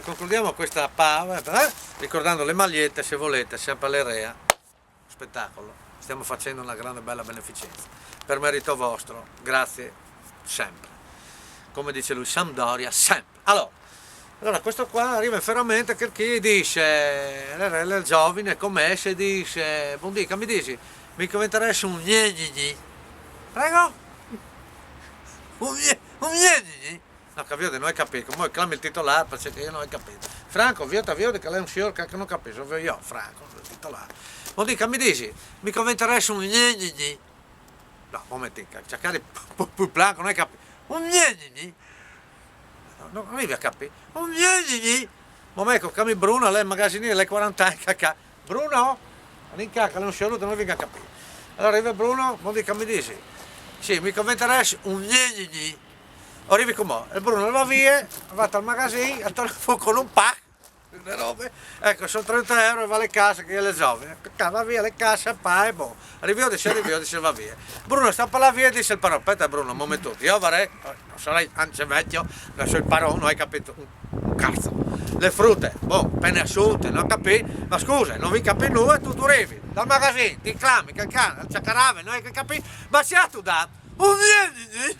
concludiamo questa ricordando le magliette, se volete, sempre all'Erea, spettacolo, stiamo facendo una grande bella beneficenza, per merito vostro, grazie sempre, come dice lui, Sampdoria sempre. Allora questo qua arriva in ferramenta che chi dice, il giovane commesse dice, buon dica, mi dici, mi commenteresti un gnegni, prego? Un gnegni? No, capito, non hai capito, come chiami il titolare perché io non ho capito. Franco, via che lei è un signor che non capisco, io, Franco, il titolare. Ma dica, mi dici, mi commenteresti un gnegni? No, momentica, cercare più blanco, non hai capito. Un gnegni? No, non arrivi a capire. Un gnegni? Ma ecco, chiami Bruno, lei è magazziniere, lei 40 anni, cacca. Bruno? Non cacca, non si è non venga a capire. Allora arriva Bruno, ma dica, mi dici, sì, mi commenteresti un gnegni? Arrivi come? E Bruno va via, va al magazzino, a telefono con un pack, le robe, ecco, sono 30 euro e va alle casse che le giovani, va via le casse, pa e boh, dice va via. Bruno sta per la via e dice il parone, aspetta Bruno, un momento, io avrei, non sarei anche vecchio, adesso il parone, non hai capito un cazzo. Le frutte, boh, penne asciutte, non capì, ma scusa, non vi capì nulla, tu arrivi dal magazzino, ti clami, che cane, c'è carave, non hai capito, ma c'è tu da... Un vieni!